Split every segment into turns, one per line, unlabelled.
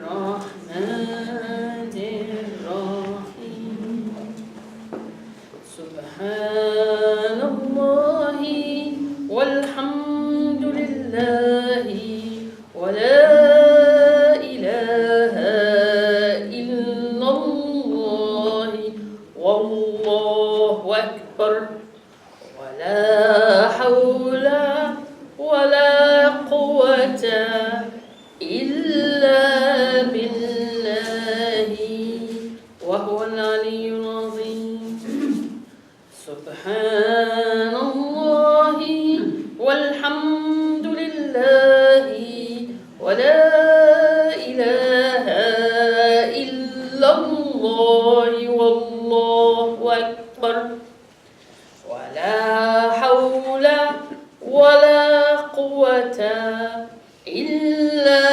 الرحمن الرحيم سبحان الله والحمد لله ولا إله إلا الله والله أكبر ولا حول ولا قوة إلا بالله وهو العلي العظيم سبحان الله والحمد لله ولا إله إلا الله والله أكبر ولا حول ولا قوة إلا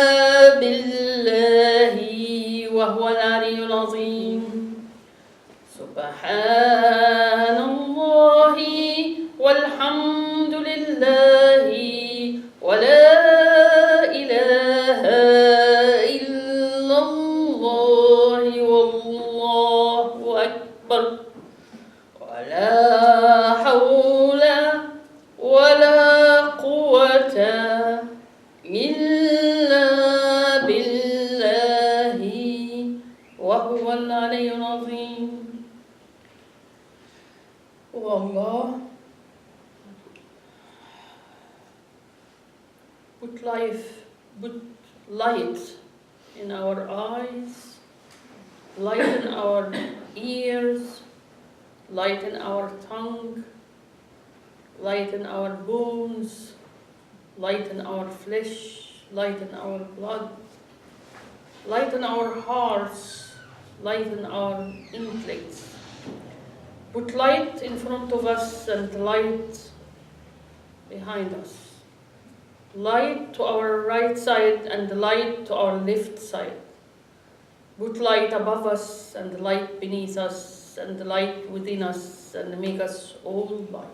بالله وهو العلي العظيم سبحان الله والحمد لله ولا إله إلا الله والله أكبر ولا حول ولا قوة إلا بالله وهو العلي العظيم. O Allah, put light in our eyes, light in our ears, light in our tongue, light in our bones, light in our flesh, light in our blood, light in our hearts, light in our intellects. Put light in front of us and light behind us. Light to our right side and light to our left side. Put light above us and light beneath us and light within us and make us all light.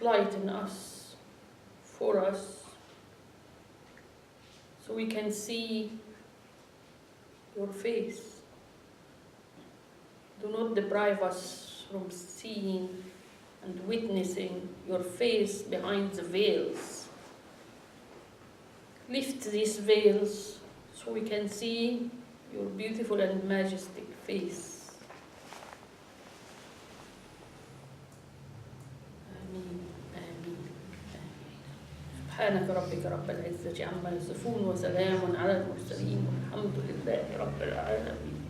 Light in us, for us, so we can see your face. Do not deprive us from seeing and witnessing your face behind the veils. Lift these veils so we can see your beautiful and majestic face. سبحانك ربك رب العزة عما يصفون وسلام على المرسلين والحمد لله رب العالمين.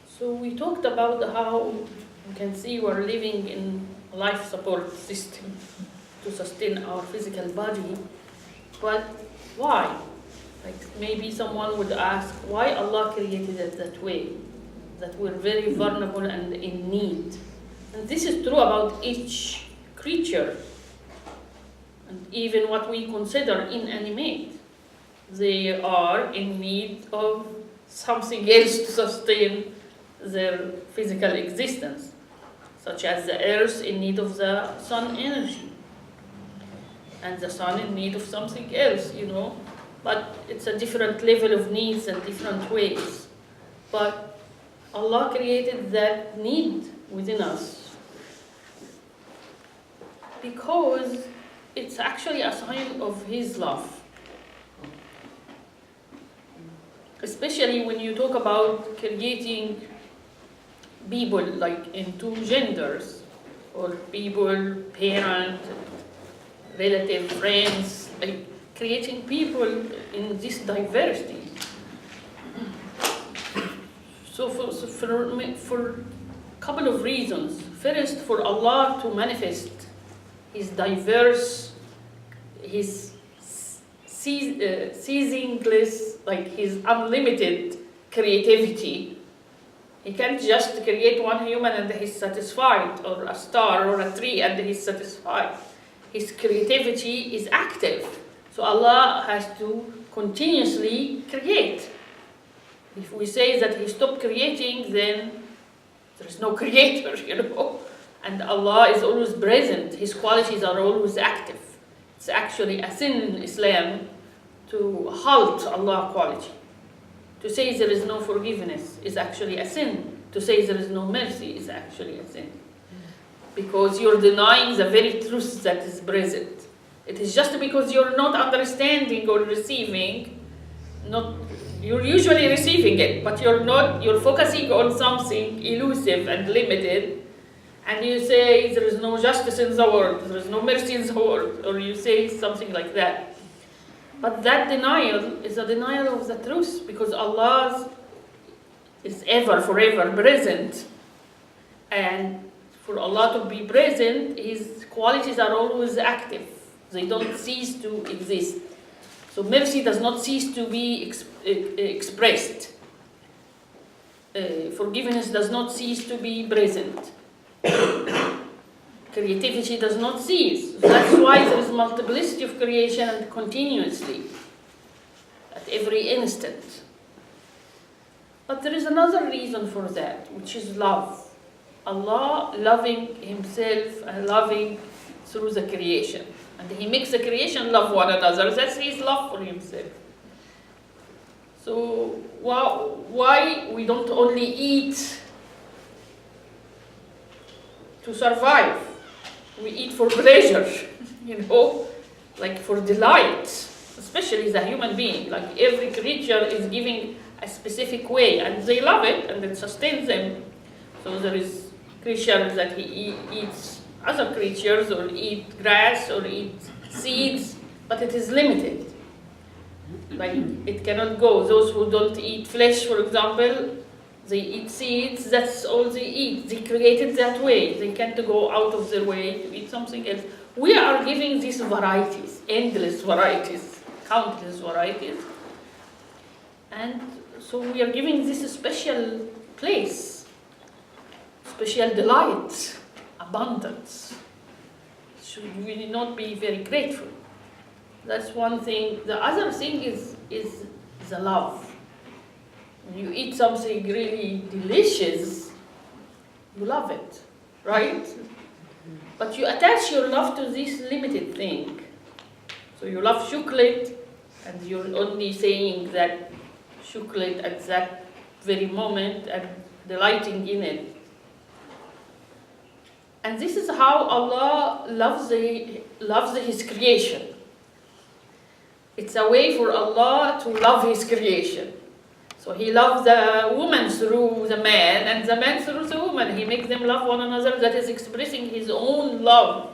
So we talked about how you can see we're living in a life support system to sustain our physical body, but why? Like maybe someone would ask why Allah created it that way, that we're very vulnerable and in need. And this is true about each creature, and even what we consider inanimate. They are in need of something else to sustain their physical existence, such as the earth in need of the sun energy, and the sun in need of something else, But it's a different level of needs and different ways. But Allah created that need within us because it's actually a sign of His love. Especially when you talk about creating people like in two genders, or people, parent, relative, friends, like creating people in this diversity. So for a couple of reasons. First, for Allah to manifest His diverse, His ceasingless, like His unlimited creativity. He can't just create one human and He's satisfied, or a star or a tree and He's satisfied. His creativity is active. So Allah has to continuously create. If we say that He stopped creating, then there is no creator, And Allah is always present. His qualities are always active. It's actually a sin in Islam to halt Allah's quality. To say there is no forgiveness is actually a sin. To say there is no mercy is actually a sin. Because you're denying the very truth that is present. It is just because you're not understanding or receiving, you're usually receiving it, but you're focusing on something elusive and limited, and you say there is no justice in the world, there is no mercy in the world, or you say something like that. But that denial is a denial of the truth, because Allah is ever, forever present. And for Allah to be present, His qualities are always active. They don't cease to exist. So mercy does not cease to be expressed. Forgiveness does not cease to be present. Creativity does not cease. That's why there is multiplicity of creation and continuously, at every instant. But there is another reason for that, which is love. Allah loving Himself and loving through the creation. And He makes the creation love one another. That's His love for Himself. So why we don't only eat to survive? We eat for pleasure, like for delight, especially the human being. Like every creature is giving a specific way, and they love it, and it sustains them. So there is creatures that he eats other creatures, or eat grass, or eat seeds, but it is limited. Like it cannot go. Those who don't eat flesh, for example, they eat seeds, that's all they eat. They created that way. They can't go out of their way to eat something else. We are giving these varieties, endless varieties, countless varieties. And so we are giving this a special place, special delight, abundance. Should we not be very grateful? That's one thing. The other thing is the love. When you eat something really delicious, you love it, right? But you attach your love to this limited thing. So you love chocolate, and you're only saying that chocolate at that very moment and delighting in it. And this is how Allah loves His creation. It's a way for Allah to love His creation. So He loves the woman through the man, and the man through the woman. He makes them love one another. That is expressing His own love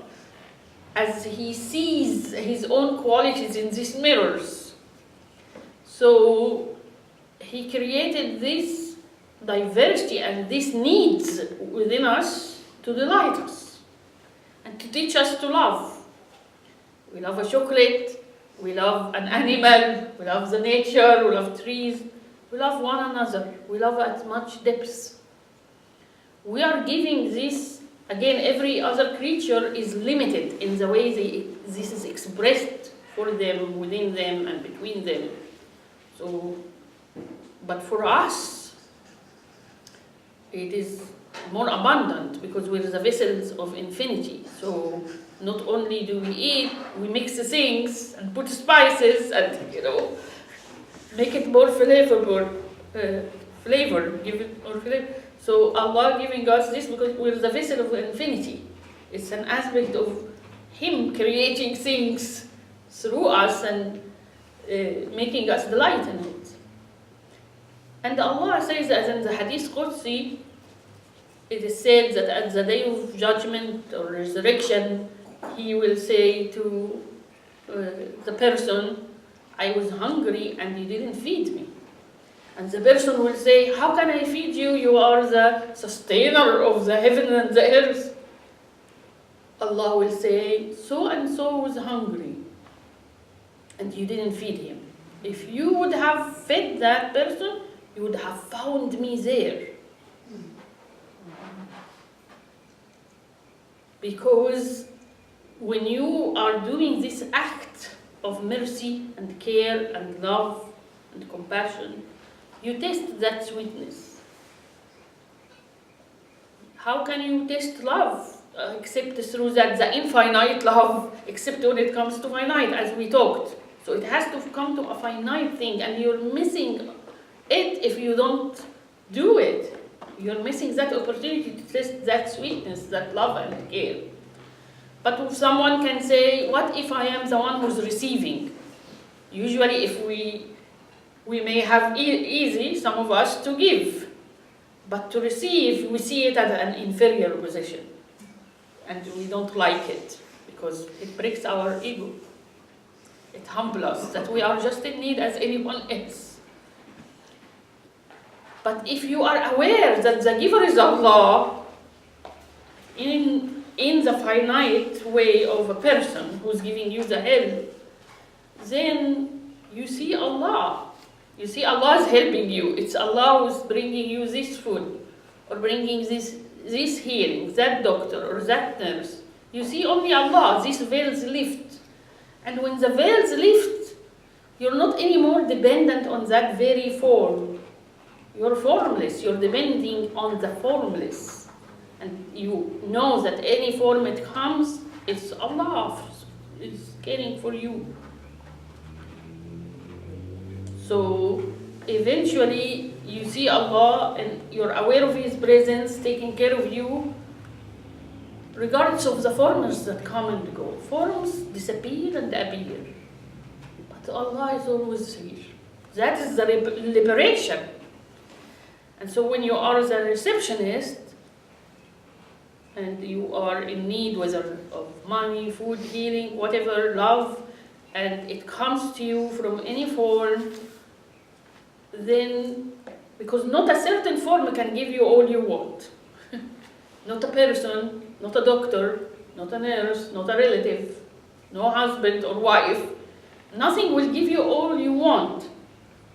as He sees His own qualities in these mirrors. So He created this diversity and these needs within us to delight us and to teach us to love. We love a chocolate, we love an animal, we love the nature, we love trees. We love one another. We love at much depth. We are giving this, again, every other creature is limited in the way this is expressed for them, within them, and between them. So, but for us, it is more abundant because we're the vessels of infinity. So not only do we eat, we mix the things and put spices and, make it more flavorful, give it more flavor. So Allah giving us this because we're the vessel of infinity. It's an aspect of Him creating things through us and making us delight in it. And Allah says, as in the Hadith Qudsi, it is said that at the day of judgment or resurrection, He will say to the person, I was hungry and you didn't feed me. And the person will say, how can I feed you? You are the sustainer of the heaven and the earth. Allah will say, so and so was hungry and you didn't feed him. If you would have fed that person, you would have found me there. Because when you are doing this act of mercy and care and love and compassion, you taste that sweetness. How can you taste love except through that the infinite love, except when it comes to finite, as we talked. So it has to come to a finite thing, and you're missing it if you don't do it. You're missing that opportunity to test that sweetness, that love and care. But if someone can say, what if I am the one who's receiving? Usually if we may have easy, some of us, to give. But to receive, we see it as an inferior position. And we don't like it, because it breaks our ego. It humbles us, that we are just in need as anyone else. But if you are aware that the giver is Allah, in the finite way of a person who's giving you the help, then you see Allah. You see Allah is helping you. It's Allah who's bringing you this food, or bringing this healing, that doctor or that nurse. You see only Allah. These veils lift. And when the veils lift, you're not anymore dependent on that very form. You're formless. You're depending on the formless. And you know that any form it comes, it's Allah is caring for you. So eventually you see Allah and you're aware of His presence, taking care of you, regardless of the forms that come and go. Forms disappear and appear. But Allah is always here. That is the liberation. And so when you are the receptionist, and you are in need, whether of money, food, healing, whatever, love, and it comes to you from any form, then, because not a certain form can give you all you want. Not a person, not a doctor, not a nurse, not a relative, no husband or wife. Nothing will give you all you want.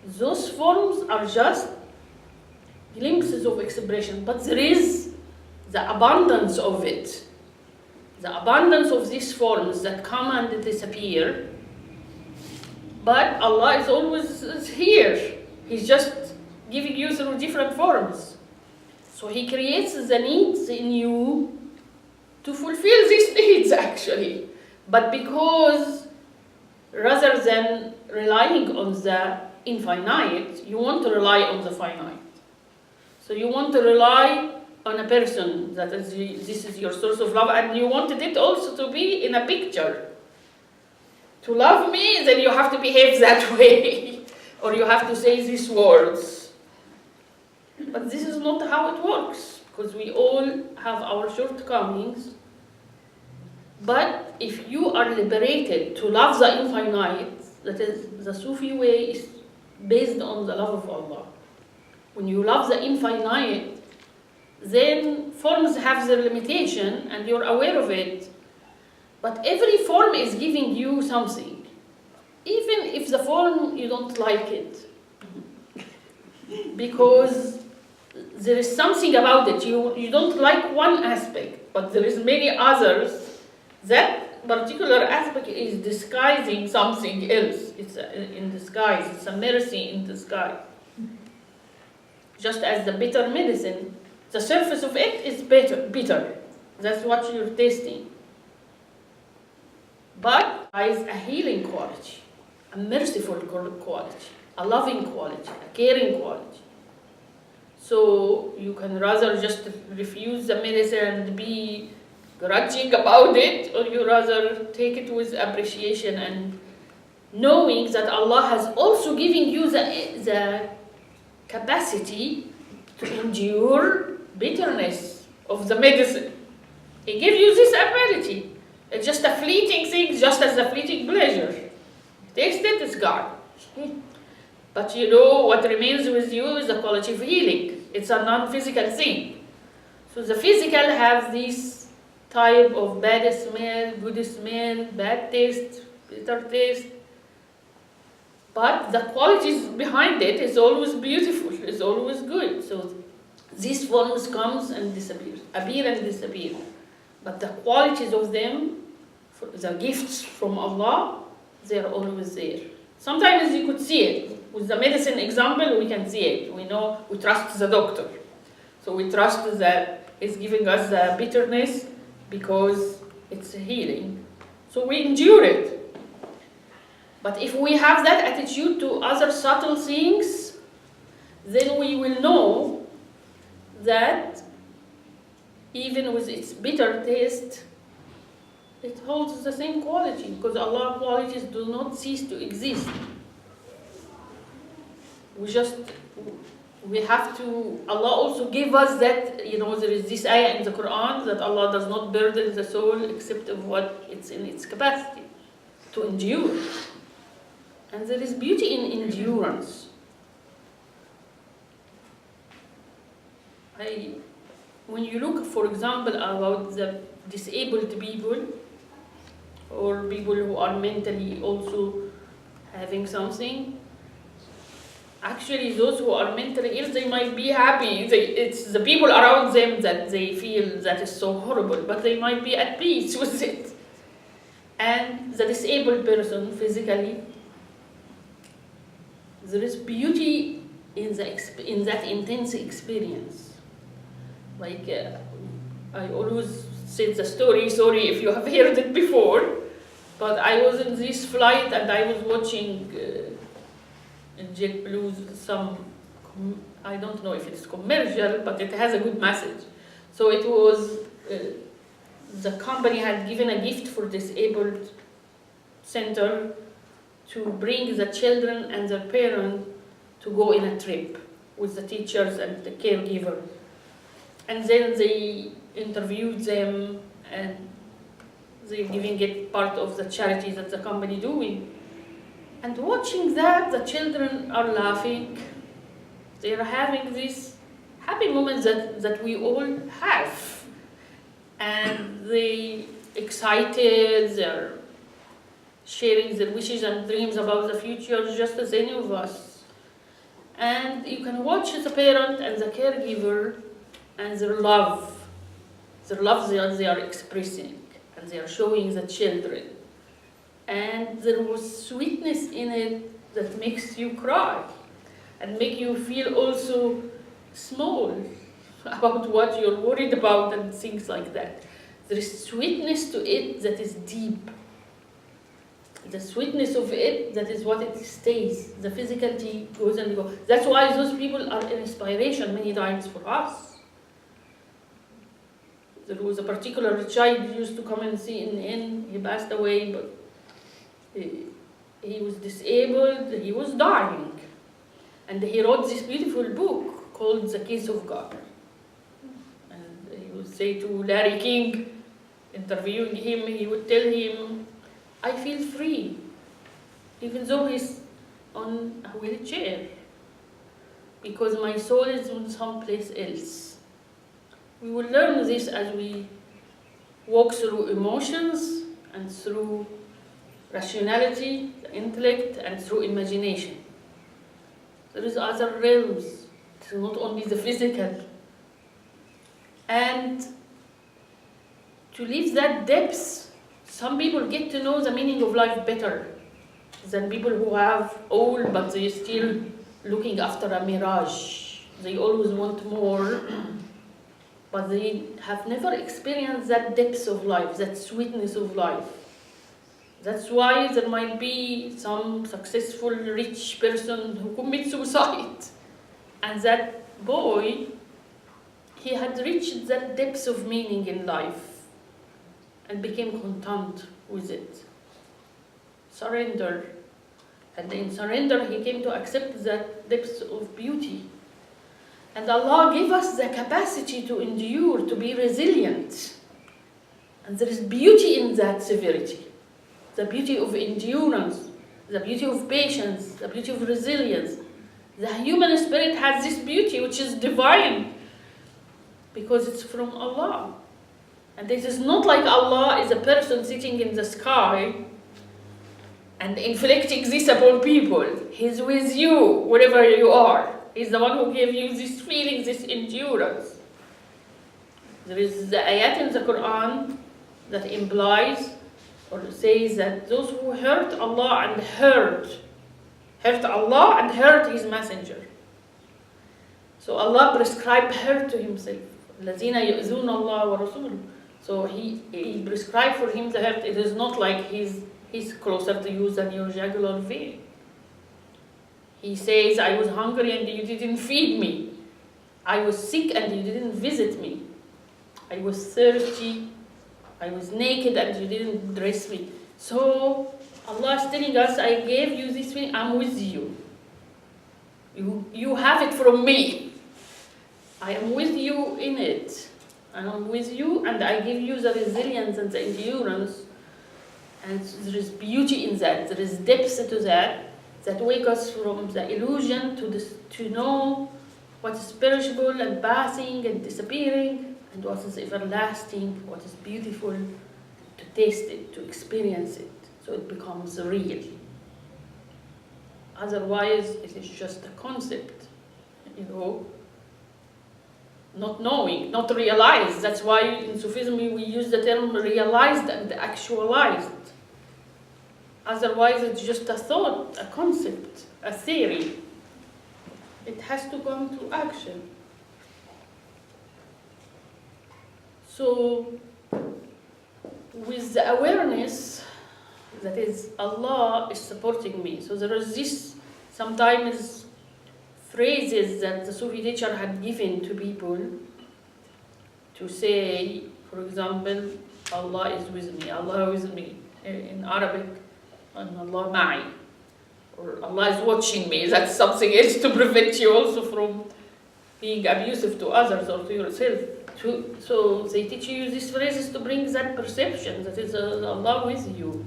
Those forms are just glimpses of expression, but there is the abundance of it. The abundance of these forms that come and disappear. But Allah is always here. He's just giving you through different forms. So He creates the needs in you to fulfill these needs, actually. But because rather than relying on the infinite, you want to rely on the finite. So you want to rely on a person that is this is your source of love, and you wanted it also to be in a picture. To love me, then you have to behave that way, or you have to say these words. But this is not how it works, because we all have our shortcomings. But if you are liberated to love the infinite, that is, the Sufi way is based on the love of Allah. When you love the infinite, then forms have their limitation and you're aware of it. But every form is giving you something. Even if the form you don't like it. Because there is something about it. You don't like one aspect, but there is many others. That particular aspect is disguising something else. It's in disguise. It's a mercy in disguise. Just as the bitter medicine, the surface of it is bitter. That's what you're tasting. But there is a healing quality, a merciful quality, a loving quality, a caring quality. So you can rather just refuse the medicine and be grudging about it, or you rather take it with appreciation and knowing that Allah has also given you the capacity to endure bitterness of the medicine. He gives you this ability. It's just a fleeting thing, just as a fleeting pleasure. Taste it, it's gone. But you know what remains with you is the quality of healing. It's a non-physical thing. So the physical has this type of bad smell, good smell, bad taste, bitter taste. But the qualities behind it is always beautiful, is always good. So these forms comes and disappear, appear and disappear. But the qualities of them, the gifts from Allah, they are always there. Sometimes you could see it. With the medicine example, we can see it. We know, we trust the doctor. So we trust that he's giving us the bitterness because it's healing. So we endure it. But if we have that attitude to other subtle things, then we will know that even with its bitter taste, it holds the same quality, because Allah's qualities do not cease to exist. We have to, Allah also gave us that, there is this ayah in the Quran that Allah does not burden the soul except of what it's in its capacity to endure. And there is beauty in endurance. When you look, for example, about the disabled people, or people who are mentally also having something, actually those who are mentally ill, they might be happy. It's the people around them that they feel that is so horrible, but they might be at peace with it. And the disabled person, physically, there is beauty in that intense experience. Like, I always said the story, sorry if you have heard it before, but I was in this flight and I was watching in JetBlue I don't know if it's commercial, but it has a good message. So it was, the company had given a gift for disabled center to bring the children and their parents to go in a trip with the teachers and the caregiver. And then they interviewed them, and they're giving it part of the charity that the company doing. And watching that, the children are laughing. They are having these happy moments that we all have. And they excited, they're sharing their wishes and dreams about the future just as any of us. And you can watch the parent and the caregiver and their love they are expressing, and they are showing the children. And there was sweetness in it that makes you cry and make you feel also small about what you're worried about and things like that. There is sweetness to it that is deep. The sweetness of it, that is what it stays. The physicality goes and goes. That's why those people are an inspiration many times for us. There was a particular child who used to come and see in the inn. He passed away, but he was disabled, he was dying. And he wrote this beautiful book called The Case of God. And he would say to Larry King, interviewing him, he would tell him, I feel free, even though he's on a wheelchair, because my soul is in someplace else. We will learn this as we walk through emotions and through rationality, the intellect, and through imagination. There is other realms. It's not only the physical. And to live that depth, some people get to know the meaning of life better than people who have all, but they're still looking after a mirage. They always want more, but they have never experienced that depth of life, that sweetness of life. That's why there might be some successful, rich person who commits suicide. And that boy, he had reached that depth of meaning in life and became content with it. Surrender. And in surrender, he came to accept that depth of beauty. And Allah gave us the capacity to endure, to be resilient. And there is beauty in that severity. The beauty of endurance, the beauty of patience, the beauty of resilience. The human spirit has this beauty which is divine because it's from Allah. And it is not like Allah is a person sitting in the sky and inflicting this upon people. He's with you wherever you are. He's the one who gave you this feeling, this endurance. There is the ayat in the Quran that implies or says that those who hurt Allah and hurt Allah and hurt His Messenger. So Allah prescribed hurt to Himself. الَّذِينَ يُؤْذُونَ اللَّهَ وَرَسُولُهُ. So he prescribed for him the herbs. It is not like he's closer to you than your jugular vein. He says, I was hungry and you didn't feed me. I was sick and you didn't visit me. I was thirsty, I was naked and you didn't dress me. So Allah is telling us, I gave you this thing, I'm with you. You have it from me. I am with you in it. And I'm with you and I give you the resilience and the endurance. And there is beauty in that, there is depth to that wake us from the illusion to know what is perishable and passing and disappearing, and what is everlasting, what is beautiful, to taste it, to experience it, so it becomes real. Otherwise, it is just a concept, not knowing, not realized. That's why in Sufism we use the term realized and actualized. Otherwise, it's just a thought, a concept, a theory. It has to come to action. So, with the awareness that is Allah is supporting me. So there is this sometimes phrases that the Sufi teacher had given to people to say, for example, Allah is with me, Allah is with me. In Arabic, and Allah Amany, or Allah is watching me. That's something else to prevent you also from being abusive to others or to yourself. So they teach you these phrases to bring that perception that is Allah with you.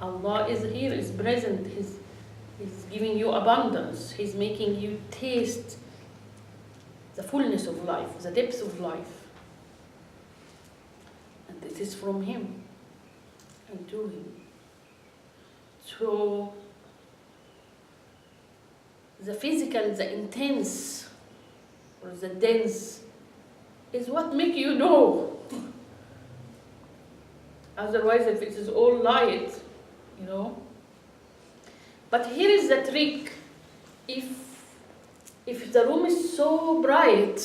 Allah is here, is present, He's giving you abundance, He's making you taste the fullness of life, the depth of life. And it is from Him and to Him. So the physical, the intense, or the dense is what make you know. Otherwise, if it is all light, But here is the trick. If the room is so bright,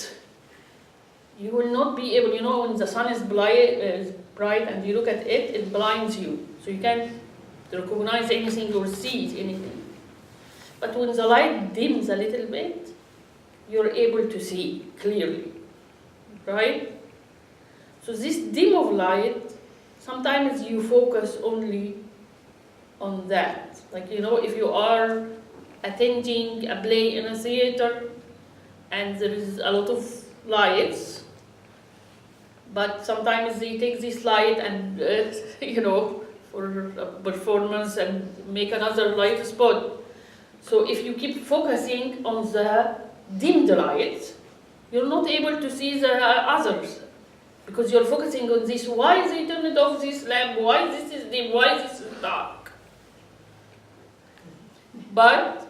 you will not be able, when the sun is bright and you look at it, it blinds you. So you can't recognize anything or see anything. But when the light dims a little bit, you're able to see clearly, right? So this dim of light, sometimes you focus only on that. Like, if you are attending a play in a theater and there is a lot of lights, but sometimes they take this light and, for a performance and make another light spot. So if you keep focusing on the dimmed light, you're not able to see the others, because you're focusing on this. Why they turned off this lamp? Why this is dim? Why this is dark? But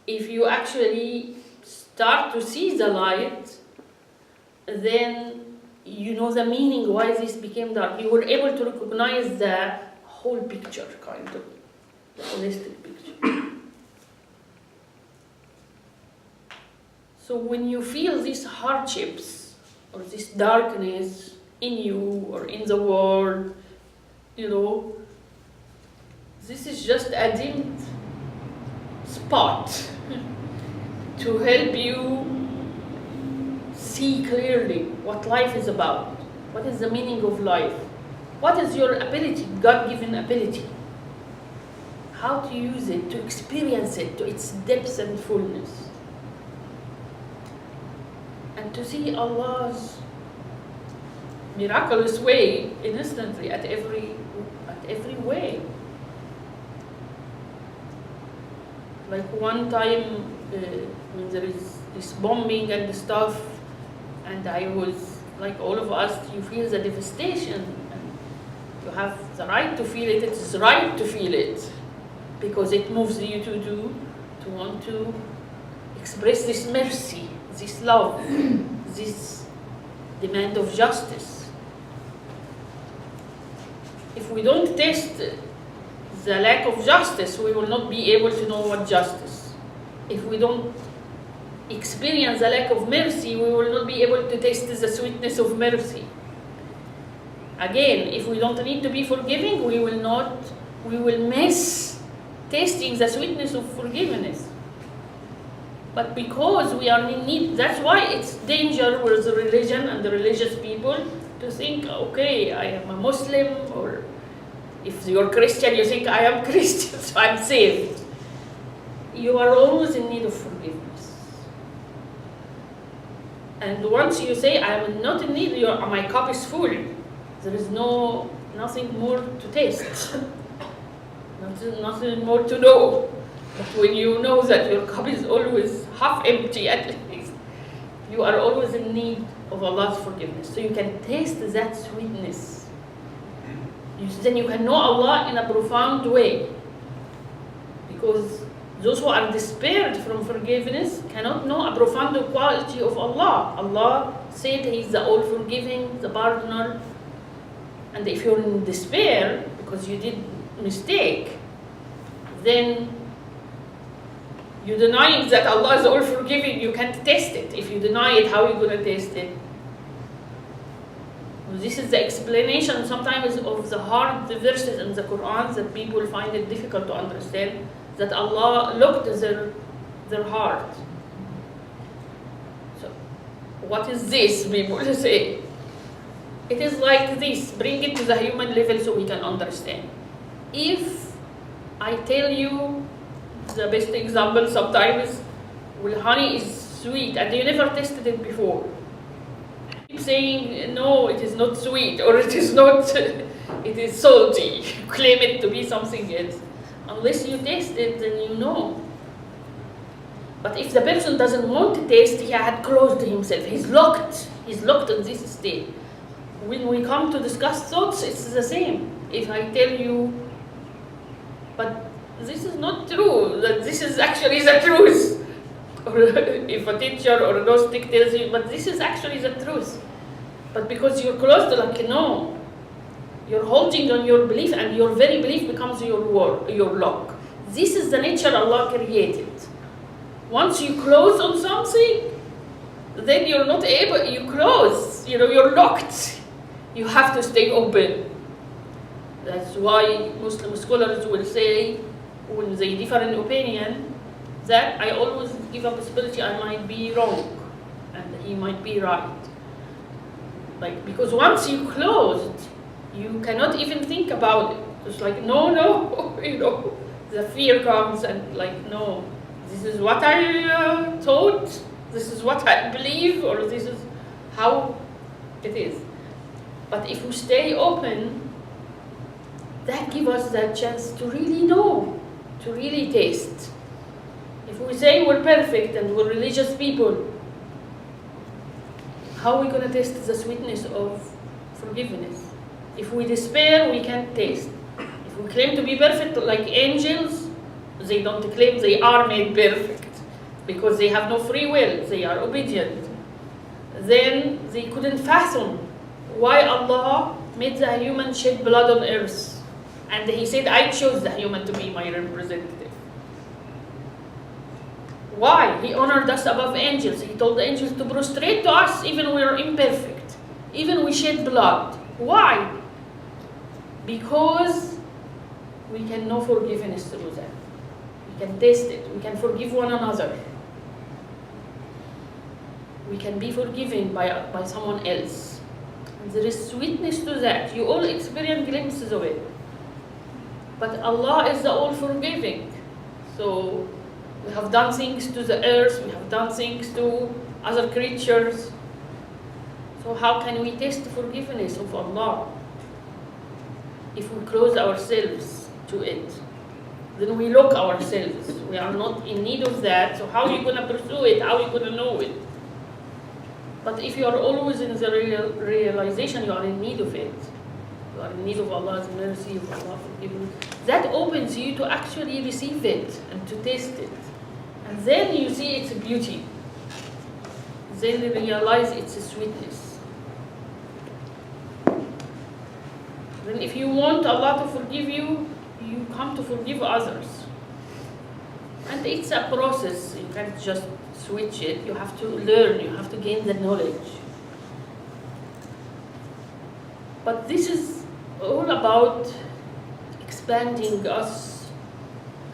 if you actually start to see the light, then you know the meaning why this became dark. You were able to recognize the whole picture, kind of, the holistic picture. So when you feel these hardships or this darkness in you or in the world, this is just a dimmed spot to help you see clearly what life is about, what is the meaning of life, what is your ability, God-given ability, how to use it, to experience it to its depth and fullness, and to see Allah's miraculous way instantly at every way. Like one time when there is this bombing and stuff, and I was, like all of us, you feel the devastation, and you have the right to feel it. It's right to feel it, because it moves you to want to express this mercy, this love, this demand of justice. If we don't test the lack of justice, we will not be able to know what justice. If we don't experience the lack of mercy, we will not be able to taste the sweetness of mercy. Again, if we don't need to be forgiving, we will miss tasting the sweetness of forgiveness. But because we are in need, that's why it's danger with the religion and the religious people to think, okay, I am a Muslim, or if you're Christian, you think I am Christian, so I'm saved. You are always in need of forgiveness. And once you say, I am not in need, my cup is full. There is nothing more to taste, nothing more to know. But when you know that your cup is always half empty, at least, you are always in need of Allah's forgiveness. So you can taste that sweetness. Then you can know Allah in a profound way. Because those who are despaired from forgiveness cannot know a profound quality of Allah. Allah said He is the all-forgiving, the pardoner. And if you're in despair because you did mistake, then you deny that Allah is all-forgiving. You can't taste it. If you deny it, how are you going to taste it? This is the explanation sometimes of the hard verses in the Quran that people find it difficult to understand, that Allah looked at their heart. So, what is this, people say? It is like this. Bring it to the human level so we can understand. If I tell you, the best example sometimes, well, honey is sweet and you never tasted it before. Keep saying, no, it is not sweet, or it is not, it is salty. Claim it to be something else. Unless you taste it, then you know. But if the person doesn't want to taste, he had closed himself. He's locked in this state. When we come to discuss thoughts, it's the same. If I tell you, but this is not true, that this is actually the truth. Or if a teacher or a Gnostic tells you, but this is actually the truth. But because you're closed, like, no. You're holding on your belief, and your very belief becomes your lock. This is the nature Allah created. Once you close on something, then you're not able, you close, you're locked. You have to stay open. That's why Muslim scholars will say, when they differ in opinion, that I always give a possibility I might be wrong and he might be right. Because once you closed, you cannot even think about it. It's like, no, the fear comes and no, this is what I thought, this is what I believe, or this is how it is. But if we stay open, that gives us that chance to really know, to really taste. If we say we're perfect and we're religious people, how are we going to taste the sweetness of forgiveness? If we despair, we can't taste. If we claim to be perfect like angels, they don't claim they are made perfect because they have no free will, they are obedient. Then they couldn't fathom why Allah made the human shed blood on earth. And He said, I chose the human to be my representative. Why? He honored us above angels. He told the angels to prostrate to us even we are imperfect. Even we shed blood. Why? Because we can know forgiveness through that. We can taste it. We can forgive one another. We can be forgiven by someone else. And there is sweetness to that. You all experience glimpses of it. But Allah is the all-forgiving. So we have done things to the earth, we have done things to other creatures. So how can we taste the forgiveness of Allah? If we close ourselves to it, then we lock ourselves. We are not in need of that. So how are you going to pursue it? How are you going to know it? But if you are always in the realization you are in need of it, you are in need of Allah's mercy, of Allah's forgiveness, that opens you to actually receive it and to taste it. And then you see its beauty. Then you realize its sweetness. Then if you want Allah to forgive you, you come to forgive others. And it's a process. You can't just switch it. You have to learn. You have to gain the knowledge. But this is all about expanding us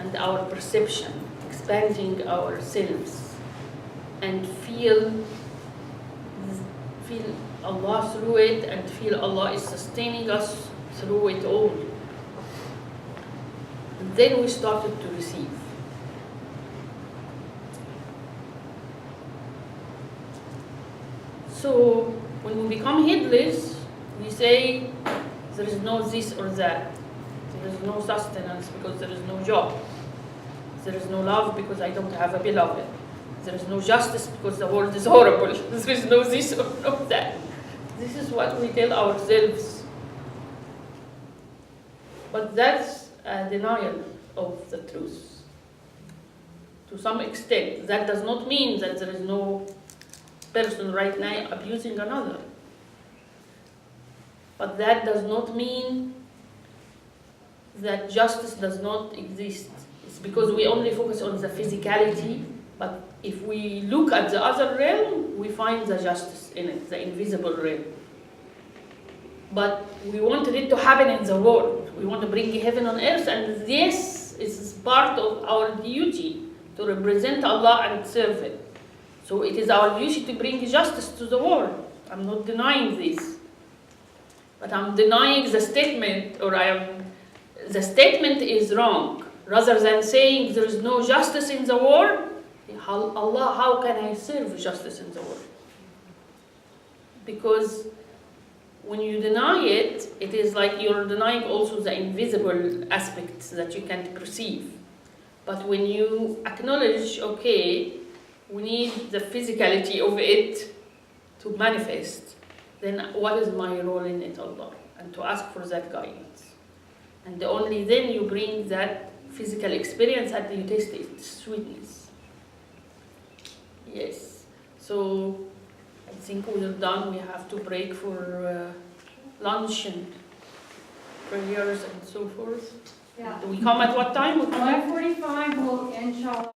and our perception, expanding ourselves, and feel Allah through it, and feel Allah is sustaining us through it all. And then we started to receive. So when we become heedless, we say there is no this or that. There is no sustenance because there is no job. There is no love because I don't have a beloved. There is no justice because the world is horrible. There is no this or no that. This is what we tell ourselves. But that's a denial of the truth. To some extent, that does not mean that there is no person right now abusing another. But that does not mean that justice does not exist. It's because we only focus on the physicality, but if we look at the other realm, we find the justice in it, the invisible realm. But we wanted it to happen in the world. We want to bring heaven on earth, and this is part of our duty to represent Allah and serve it. So it is our duty to bring justice to the world. I'm not denying this. But I'm denying the statement, the statement is wrong. Rather than saying there is no justice in the world, Allah, how can I serve justice in the world? Because when you deny it, it is like you're denying also the invisible aspects that you can't perceive. But when you acknowledge, okay, we need the physicality of it to manifest, then what is my role in it, Allah? And to ask for that guidance. And only then you bring that physical experience and you taste its sweetness. Yes. So I think we're done. We have to break for lunch and prayers and so forth.
Yeah.
Do we come at what time? We come at
1:45 will inshallah.